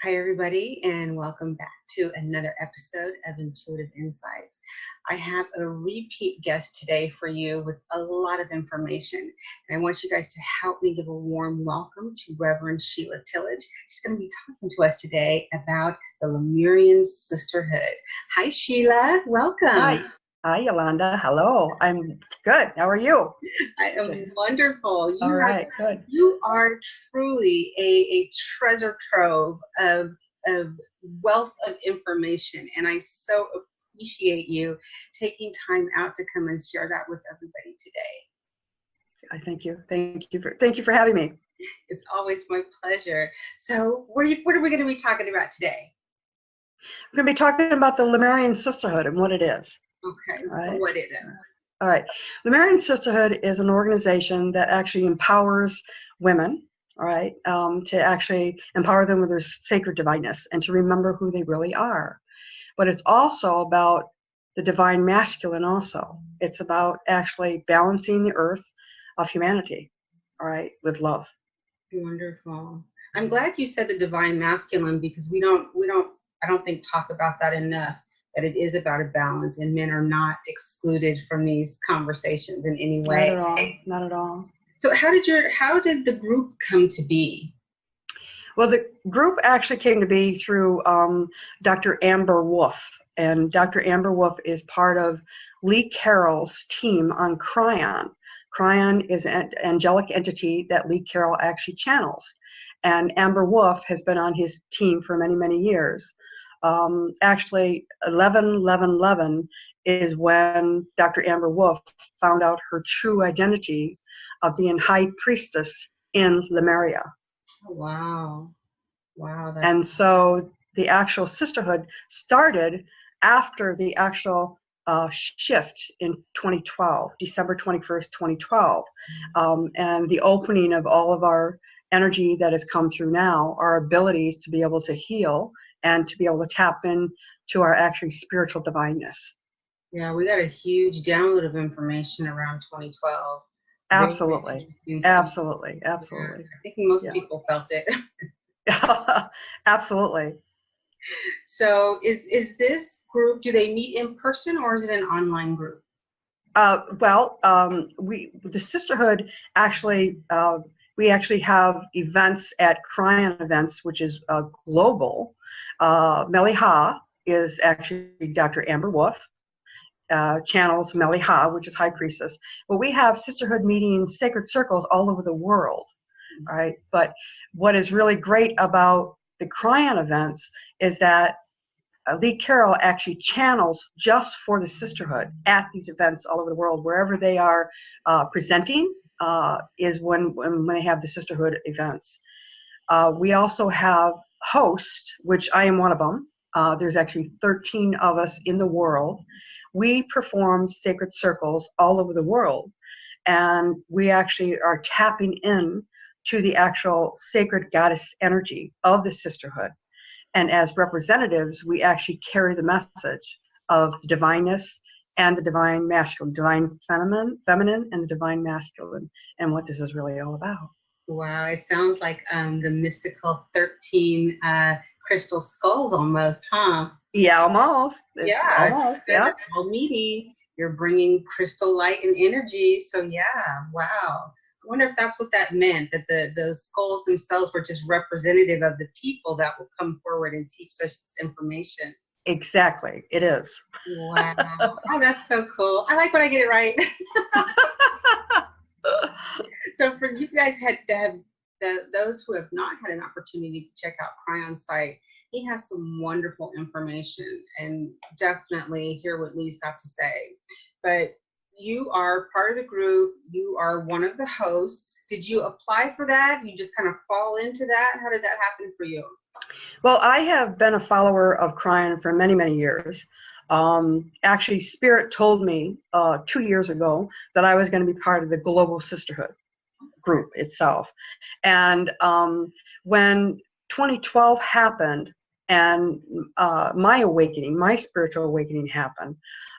Hi, everybody, and welcome back to another episode of Intuitive Insights. I have a repeat guest today for you with a lot of information, and I want you guys to help me give a warm welcome to Rev Sheila Tillich. She's going to be talking to us today about the Lemurian Sisterhood. Hi, Sheila. Welcome. Hi. Hi, Yolanda. Hello. I'm good. How are you? I am wonderful. All right, good. You are truly a treasure trove of wealth of information, and I so appreciate you taking time out to come and share that with everybody today. I thank you. Thank you for having me. It's always my pleasure. So, what are we going to be talking about today? We're going to be talking about the Lemurian Sisterhood and what it is. Okay. So, what is it? All right. Lemurian Sisterhood is an organization that actually empowers women, all right, to actually empower them with their sacred divineness and to remember who they really are. But it's also about the divine masculine also. It's about actually balancing the earth of humanity, all right, with love. Wonderful. I'm glad you said the divine masculine because I don't think talk about that enough, that it is about a balance and men are not excluded from these conversations in any way. Not at all. Not at all. So how did the group come to be? Well, the group actually came to be through Dr. Amber Wolf. And Dr. Amber Wolf is part of Lee Carroll's team on Cryon. Cryon is an angelic entity that Lee Carroll actually channels. And Amber Wolf has been on his team for many, many years. Actually, 11/11/11 is when Dr. Amber Wolf found out her true identity of being high priestess in Lemuria. Oh, wow. Wow. And so the actual sisterhood started after the actual shift in 2012, December 21st, 2012, and the opening of all of our energy that has come through now, our abilities to be able to heal and to be able to tap into our actually spiritual divineness. Yeah, we got a huge download of information around 2012. Absolutely. Absolutely. Yeah, I think most people felt it. Absolutely. So is this group, do they meet in person or is it an online group? The sisterhood actually, we actually have events at Cryon events, which is global. Meliha is actually Dr. Amber Wolf, channels Meliha, which is High Priestess. But we have sisterhood meetings, sacred circles all over the world, right? But what is really great about the Cryon events is that Lee Carroll actually channels just for the sisterhood at these events all over the world, wherever they are presenting is when they have the sisterhood events. We also have hosts, which I am one of them. There's actually 13 of us in the world. We perform sacred circles all over the world, and we actually are tapping in to the actual sacred goddess energy of the sisterhood. And as representatives, we actually carry the message of the divineness and the divine masculine, divine feminine, and the divine masculine, and what this is really all about. Wow, it sounds like the mystical 13 crystal skulls almost, huh? Yeah, almost. Almost. Yeah. All meaty. You're bringing crystal light and energy. So yeah, wow. I wonder if that's what that meant, that the skulls themselves were just representative of the people that will come forward and teach us this information. Exactly, it is. Wow. Oh, that's so cool. I like when I get it right. So for you guys those who have not had an opportunity to check out Cryon's site, he has some wonderful information and definitely hear what Lee's got to say. But you are part of the group. You are one of the hosts. Did you apply for that? You just kind of fall into that? How did that happen for you? Well, I have been a follower of Cryon for many, many years. Actually, Spirit told me 2 years ago that I was going to be part of the Global Sisterhood group itself. And when 2012 happened and my awakening, my spiritual awakening happened,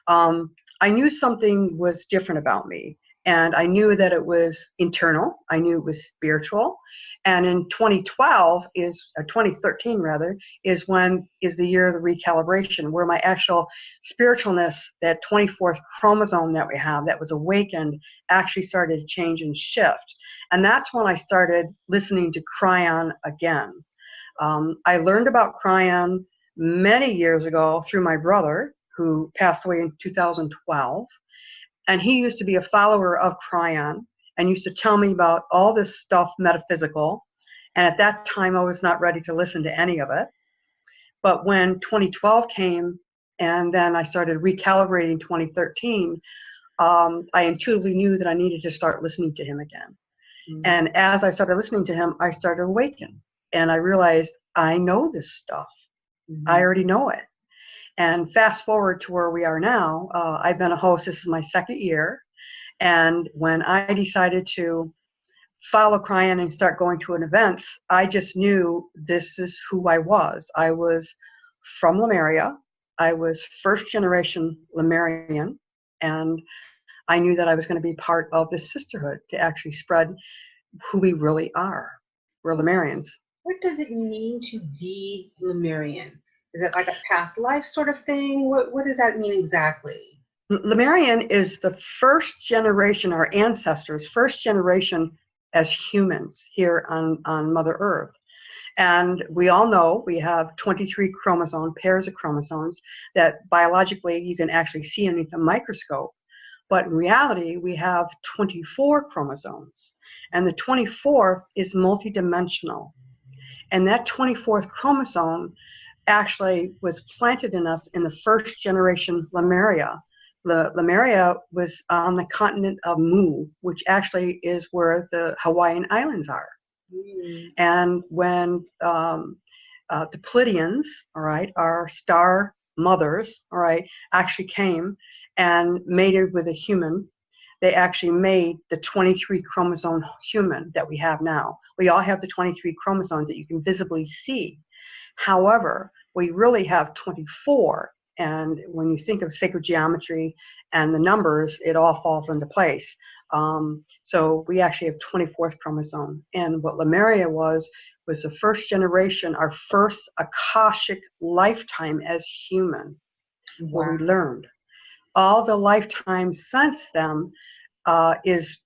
I knew something was different about me. And I knew that it was internal. I knew it was spiritual. And in 2013 rather, is the year of the recalibration, where my actual spiritualness, that 24th chromosome that we have that was awakened, actually started to change and shift. And that's when I started listening to Cryon again. I learned about Cryon many years ago through my brother, who passed away in 2012. And he used to be a follower of Cryon and used to tell me about all this stuff metaphysical. And at that time, I was not ready to listen to any of it. But when 2012 came, and then I started recalibrating 2013, I intuitively knew that I needed to start listening to him again. Mm-hmm. And as I started listening to him, I started awakening. And I realized I know this stuff. Mm-hmm. I already know it. And fast forward to where we are now, I've been a host. This is my second year. And when I decided to follow Cryon and start going to an events, I just knew this is who I was. I was from Lemuria. I was first generation Lemurian. And I knew that I was going to be part of this sisterhood to actually spread who we really are. We're Lemurians. What does it mean to be Lemurian? Is it like a past life sort of thing? What does that mean exactly? Lemurian is the first generation, our ancestors, first generation as humans here on Mother Earth. And we all know we have 23 pairs of chromosomes that biologically you can actually see underneath a microscope. But in reality, we have 24 chromosomes. And the 24th is multidimensional. And that 24th chromosome actually was planted in us in the first generation Lemuria. Lemuria was on the continent of Mu, which actually is where the Hawaiian Islands are. Mm. And when the Pleiadians, all right, our star mothers, all right, actually came and mated with a human, they actually made the 23 chromosome human that we have now. We all have the 23 chromosomes that you can visibly see. However, we really have 24, and when you think of sacred geometry and the numbers, it all falls into place. So we actually have 24th chromosome. And what Lemuria was the first generation, our first Akashic lifetime as human, where we learned. All the lifetimes since then is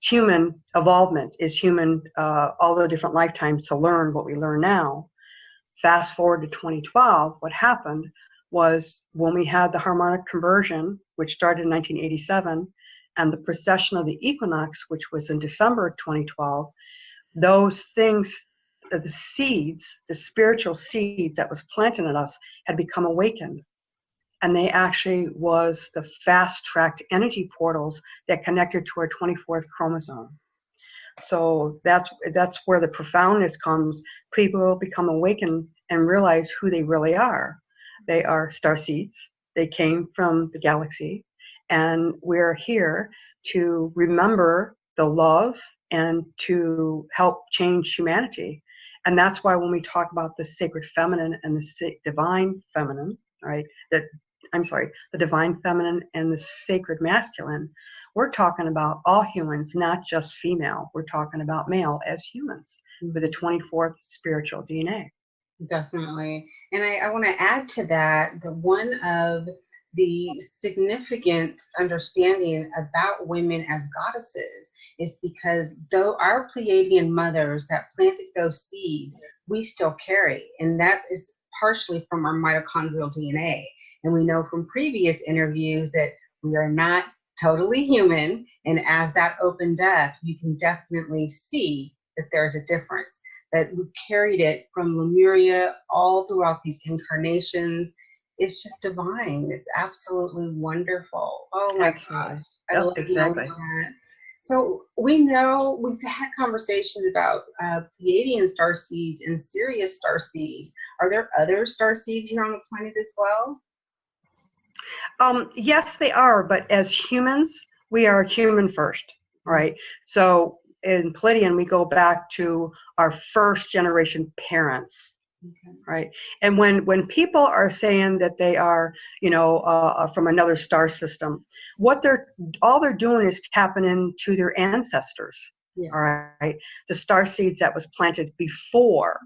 human evolvement, is human, all the different lifetimes to learn what we learn now. Fast forward to 2012, what happened was when we had the harmonic conversion, which started in 1987, and the precession of the equinox, which was in December of 2012, those things, the seeds, the spiritual seeds that was planted in us had become awakened. And they actually was the fast-tracked energy portals that connected to our 24th chromosome. So that's where the profoundness comes. People become awakened and realize who they really are. They are star seeds. They came from the galaxy. And we're here to remember the love and to help change humanity. And that's why when we talk about the sacred feminine and the divine feminine, right, the divine feminine and the sacred masculine, we're talking about all humans, not just female. We're talking about male as humans with the 24th spiritual DNA. Definitely. And I want to add to that one of the significant understanding about women as goddesses is because though our Pleiadian mothers that planted those seeds, we still carry. And that is partially from our mitochondrial DNA. And we know from previous interviews that we are not totally human. And as that opened up, you can definitely see that there's a difference. That we carried it from Lemuria all throughout these incarnations. It's just divine. It's absolutely wonderful. Oh my gosh. I love that. So we know we've had conversations about Pleiadian star seeds and Sirius star seeds. Are there other star seeds here on the planet as well? Yes, they are, but as humans, we are human first, right? So in Pleiadian, we go back to our first generation parents, Okay. right? And when people are saying that they are, from another star system, what all they're doing is tapping into their ancestors. Yeah. All right, the star seeds that was planted before,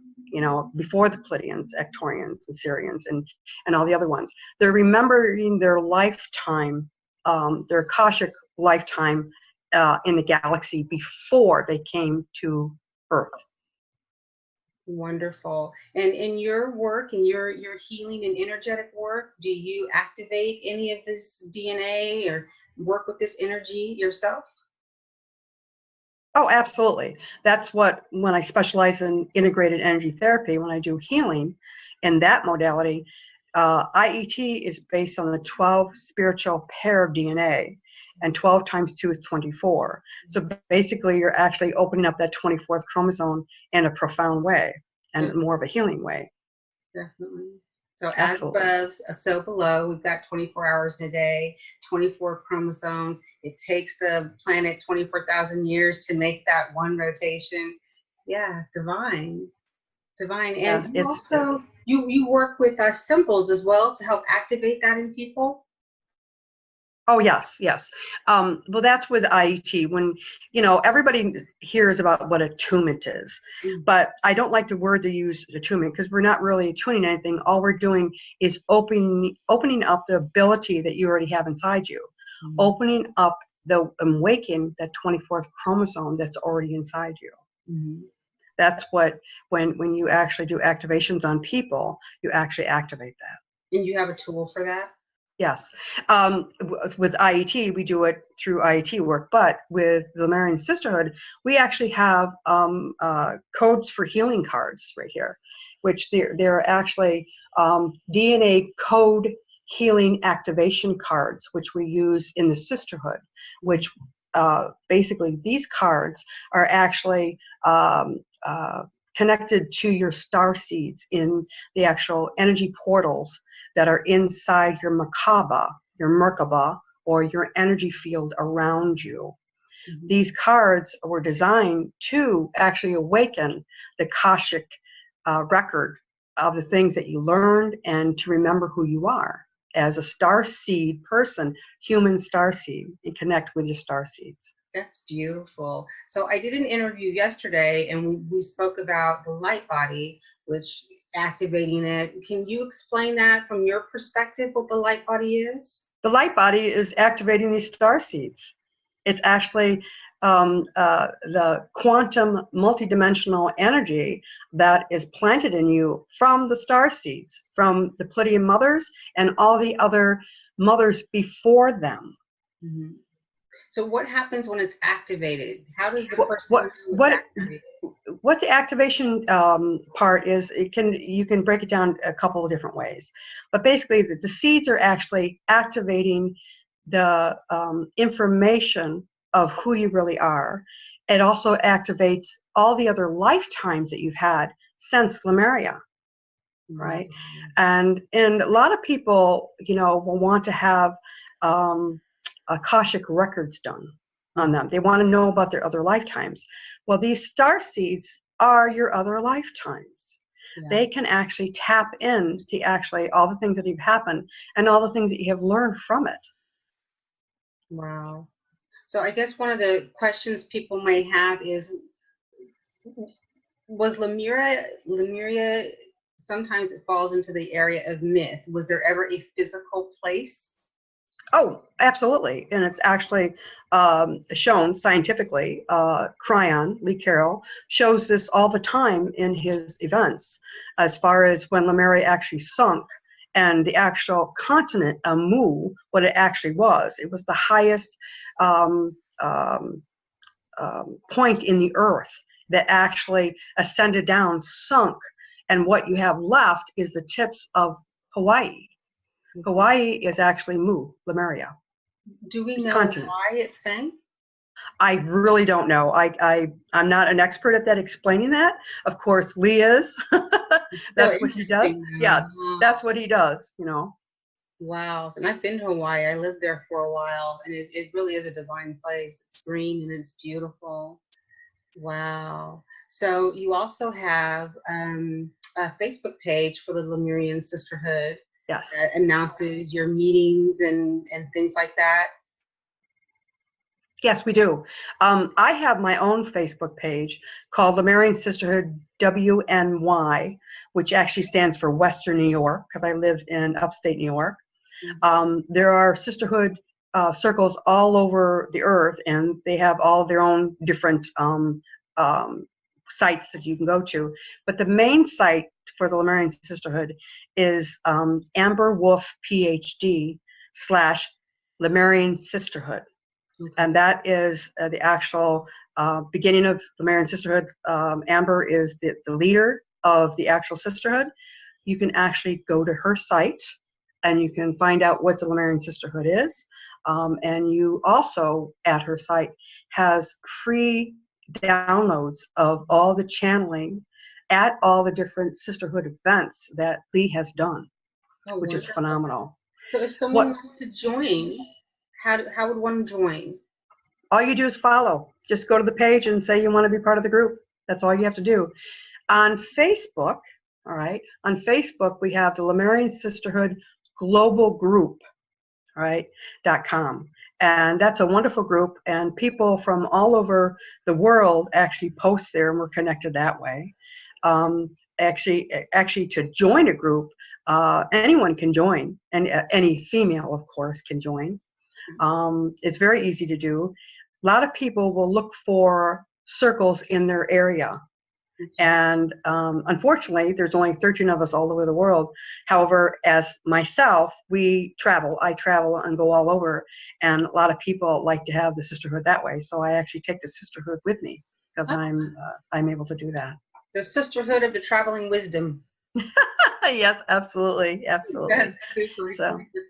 before the Pleiadians, Ectorians, and Sirians, and all the other ones. They're remembering their lifetime, their Akashic lifetime in the galaxy before they came to Earth. Wonderful. And in your work and your healing and energetic work, do you activate any of this DNA or work with this energy yourself? Oh, absolutely. That's when I specialize in integrated energy therapy, when I do healing in that modality, IET is based on the 12 spiritual pair of DNA, and 12 times 2 is 24. So basically, you're actually opening up that 24th chromosome in a profound way and more of a healing way. Definitely. So as Absolutely. above, so below, we've got 24 hours in a day, 24 chromosomes. It takes the planet 24,000 years to make that one rotation. Yeah, divine. Yeah, And you also, you work with symbols as well to help activate that in people? Oh, yes. Well, that's with IET. When, everybody hears about what attunement is, but I don't like the word to use attunement because we're not really attuning anything. All we're doing is opening up the ability that you already have inside you, opening up awakening that 24th chromosome that's already inside you. That's what, when you actually do activations on people, you actually activate that. And you have a tool for that? Yes. With IET, we do it through IET work, but with the Lemurian Sisterhood, we actually have codes for healing cards right here, which they're actually DNA code healing activation cards, which we use in the Sisterhood, which basically these cards are actually connected to your star seeds in the actual energy portals that are inside your Merkaba, or your energy field around you. These cards were designed to actually awaken the Akashic record of the things that you learned and to remember who you are as a star seed person, human star seed, and connect with your star seeds. That's beautiful. So I did an interview yesterday and we spoke about the light body, which activating it. Can you explain that from your perspective, what the light body is? The light body is activating these star seeds. It's actually the quantum multidimensional energy that is planted in you from the star seeds, from the Pleiadian mothers and all the other mothers before them. So what happens when it's activated? How does the person activate it? What the activation part is, you can break it down a couple of different ways. But basically, the seeds are actually activating the information of who you really are. It also activates all the other lifetimes that you've had since Lemuria, right? And a lot of people, will want to have Akashic records done on them. They want to know about their other lifetimes. Well, these star seeds are your other lifetimes. Yeah. They can actually tap into actually all the things that have happened and all the things that you have learned from it. Wow. So I guess one of the questions people may have is, was Lemuria, sometimes it falls into the area of myth. Was there ever a physical place? Oh, absolutely. And it's actually shown scientifically. Lee Carroll, shows this all the time in his events, as far as when Lemuria actually sunk and the actual continent, Mu, what it actually was. It was the highest point in the earth that actually ascended down, sunk, and what you have left is the tips of Hawaii. Hawaii is actually Mu, Lemuria. Do we know why it sank? I really don't know. I'm not an expert at that, explaining that. Of course, Lee is. That's what he does. Yeah, that's what he does, Wow. And I've been to Hawaii. I lived there for a while, and it really is a divine place. It's green and it's beautiful. Wow. So you also have Facebook page for the Lemurian Sisterhood Yes. that announces your meetings and things like that? Yes, we do. I have my own Facebook page called Lemurian Sisterhood WNY, which actually stands for Western New York, because I live in upstate New York. There are sisterhood circles all over the earth, and they have all their own different sites that you can go to. But the main site for the Lemurian Sisterhood is Amber Wolf PhD / Lemurian Sisterhood. And that is the actual beginning of Lemurian Sisterhood. Amber is the leader of the actual sisterhood. You can actually go to her site and you can find out what the Lemurian Sisterhood is. And you also, at her site, has free downloads of all the channeling at all the different sisterhood events that Lee has done, which is phenomenal. So if someone wants to join, how would one join? All you do is follow. Just go to the page and say you want to be part of the group. That's all you have to do. On Facebook, all right, on Facebook, we have the Lemurian Sisterhood Global Group, all right, .com. And that's a wonderful group, and people from all over the world actually post there, and we're connected that way. Actually, to join a group, anyone can join, and any female, of course, can join. It's very easy to do. A lot of people will look for circles in their area. And unfortunately, there's only 13 of us all over the world. However, as myself, I travel and go all over. And a lot of people like to have the sisterhood that way. So I actually take the sisterhood with me because I'm able to do that. The sisterhood of the traveling wisdom. Yes, absolutely. Absolutely. That's super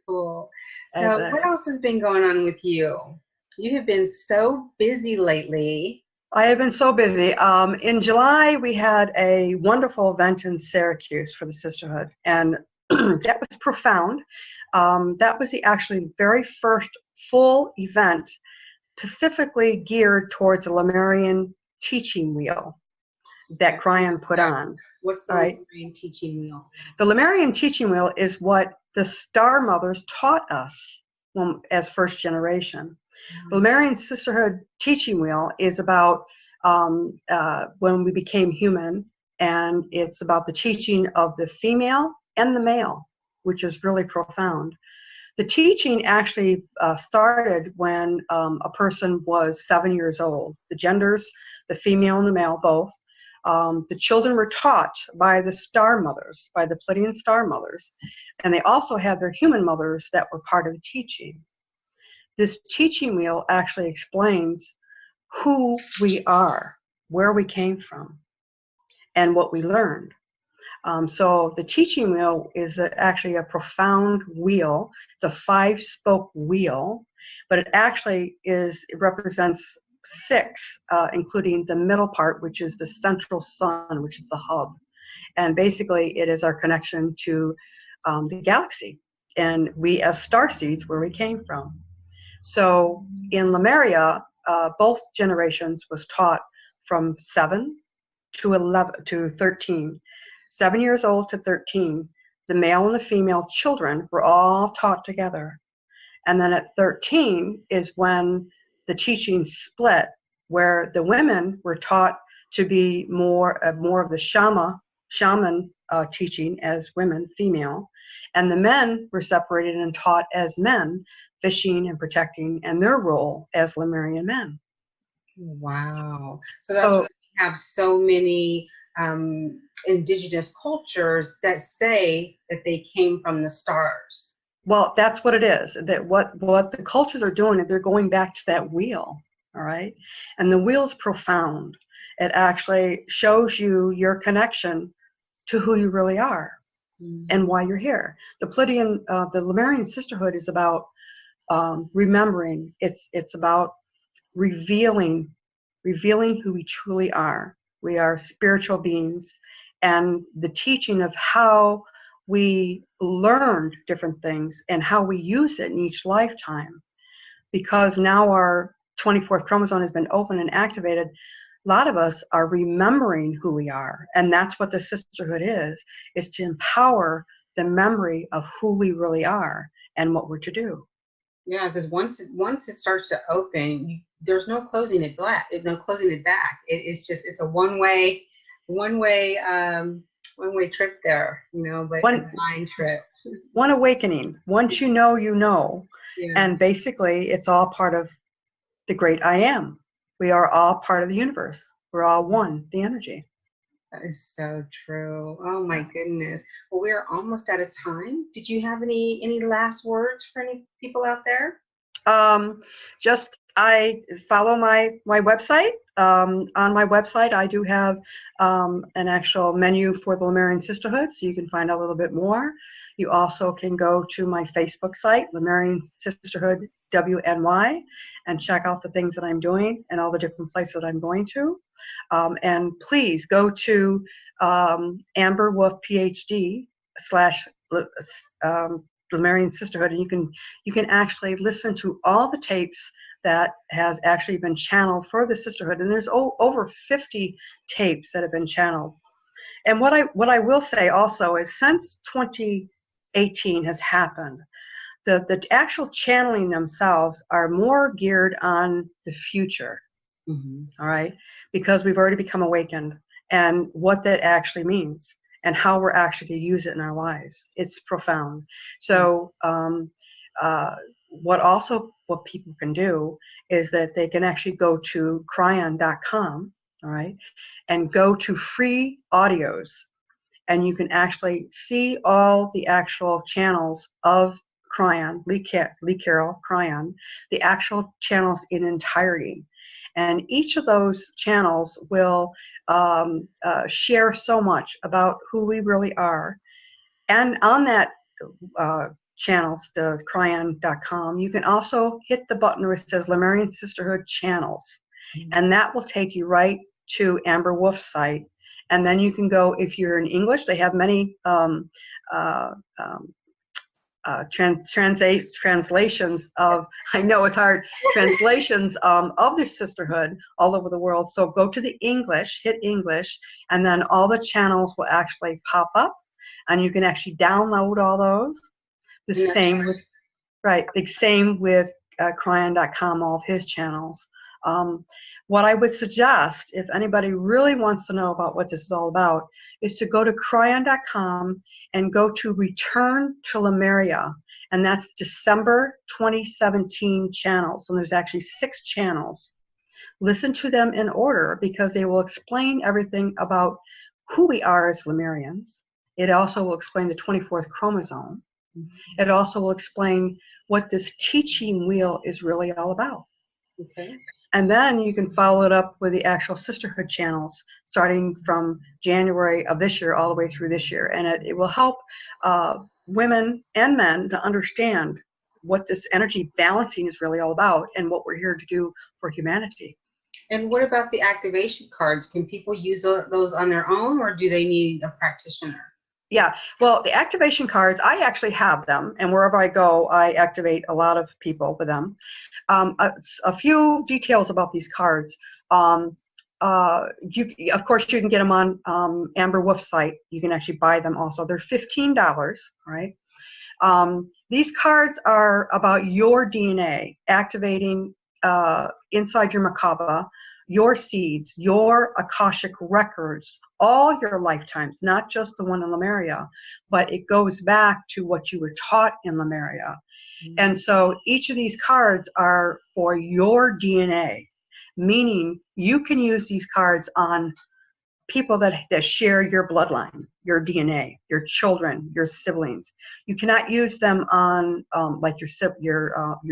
cool. So what else has been going on with you? You have been so busy lately. I have been so busy. In July, we had a wonderful event in Syracuse for the sisterhood, and that was profound. That was the actually very first full event specifically geared towards the Lemurian teaching wheel that Cryon put on. What's the Lemurian teaching wheel? The Lemurian teaching wheel is what the Star Mothers taught us as first generation. The Lemurian Sisterhood teaching wheel is about when we became human, and it's about the teaching of the female and the male, which is really profound. The teaching actually started when a person was 7 years old. The genders, the female and the male, both. The children were taught by the Star Mothers, by the Pleiadian Star Mothers, and they also had their human mothers that were part of the teaching. This teaching wheel actually explains who we are, where we came from, and what we learned. So the teaching wheel is actually a profound wheel. It's a 5-spoke wheel, but it actually it represents 6, including the middle part, which is the central sun, which is the hub. And basically, it is our connection to the galaxy, and we as starseeds, where we came from. So in Lemuria, both generations was taught from 7 to 13. 7 years old to 13, the male and the female children were all taught together. And then at 13 is when the teaching split, where the women were taught to be more of the shaman teaching as women, female, and the men were separated and taught as men, fishing and protecting, and their role as Lemurian men. Wow. So that's why we have so many indigenous cultures that say that they came from the stars. Well, that's what it is. That what the cultures are doing is they're going back to that wheel, all right? And the wheel's profound. It actually shows you your connection to who you really are and why you're here. The Lemurian Sisterhood is about remembering. It's about revealing who we truly are. We are spiritual beings, and the teaching of how we learned different things and how we use it in each lifetime. Because now our 24th chromosome has been opened and activated, a lot of us are remembering who we are. And that's what the sisterhood is to empower the memory of who we really are and what we're to do. Yeah, because once it starts to open, there's no closing it back. No closing it back. It's a one way trip there, but a mind trip. One awakening. Once you know, you know. Yeah. And basically, it's all part of the great I am. We are all part of the universe. We're all one, the energy. That is so true. Oh my goodness. Well, we're almost out of time. Did you have any last words for any people out there? Just I follow my website. On my website, I do have an actual menu for the Lemurian Sisterhood, so you can find out a little bit more. You also can go to my Facebook site, Lemurian Sisterhood WNY, and check out the things that I'm doing and all the different places that I'm going to. And please go to Amber Wolf PhD / Lemurian Sisterhood, and you can actually listen to all the tapes that has actually been channeled for the sisterhood. And there's over 50 tapes that have been channeled. And what I will say also is, since 2018 has happened, the actual channeling themselves are more geared on the future. Mm-hmm. All right, because we've already become awakened, and what that actually means and how we're actually to use it in our lives. It's profound. So what people can do is that they can actually go to cryon.com, all right, and go to free audios, and you can actually see all the actual channels of Cryon, Lee Carroll Cryon, the actual channels in entirety. And each of those channels will share so much about who we really are. And on that channels, the cryon.com, you can also hit the button where it says Lemurian Sisterhood Channels. Mm-hmm. And that will take you right to Amber Wolf's site. And then you can go, if you're in English, they have many translations of, I know it's hard, translations of the sisterhood all over the world. So go to the English, hit English, and then all the channels will actually pop up, and you can actually download all those. The same with cryon.com, all of his channels. What I would suggest, if anybody really wants to know about what this is all about, is to go to cryon.com and go to Return to Lemuria, and that's December 2017 channels. And there's actually 6 channels. Listen to them in order, because they will explain everything about who we are as Lemurians. It also will explain the 24th chromosome. It also will explain what this teaching wheel is really all about. Okay. And then you can follow it up with the actual sisterhood channels, starting from January of this year all the way through this year. And it will help women and men to understand what this energy balancing is really all about and what we're here to do for humanity. And what about the activation cards? Can people use those on their own, or do they need a practitioner? Yeah, well, the activation cards, I actually have them, and wherever I go, I activate a lot of people with them. A few details about these cards. Of course, you can get them on Amber Wolf's site. You can actually buy them also. They're $15, right? These cards are about your DNA, activating inside your Merkaba, your seeds, your Akashic records, all your lifetimes, not just the one in Lemuria, but it goes back to what you were taught in Lemuria. Mm-hmm. And so each of these cards are for your DNA, meaning you can use these cards on people that share your bloodline, your DNA, your children, your siblings. You cannot use them on like your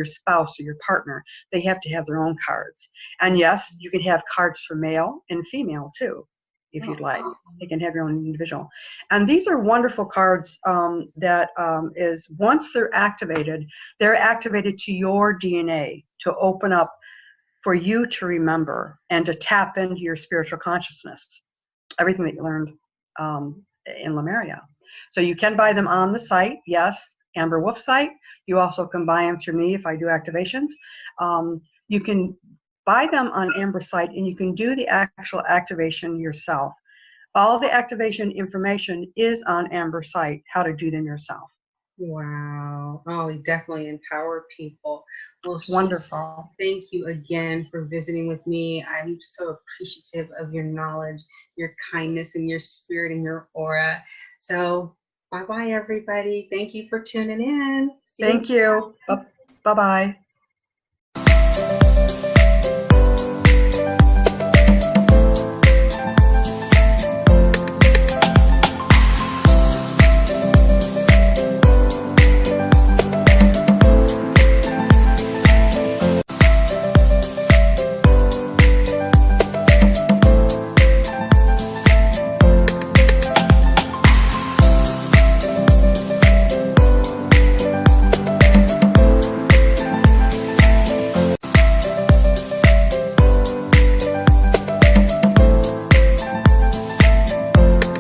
spouse or your partner. They have to have their own cards. And yes, you can have cards for male and female too, if you'd like. They can have your own individual. And these are wonderful cards that is, once they're activated to your DNA to open up for you to remember and to tap into your spiritual consciousness. Everything that you learned in Lemuria. So you can buy them on the site, yes, Amber Wolf site. You also can buy them through me if I do activations. You can buy them on Amber site, and you can do the actual activation yourself. All the activation information is on Amber site, how to do them yourself. Wow. Oh, we definitely empower people. Well, It's wonderful. thank you again for visiting with me. I'm so appreciative of your knowledge, your kindness, and your spirit and your aura. So, bye-bye, everybody. Thank you for tuning in. Thank you. Bye-bye.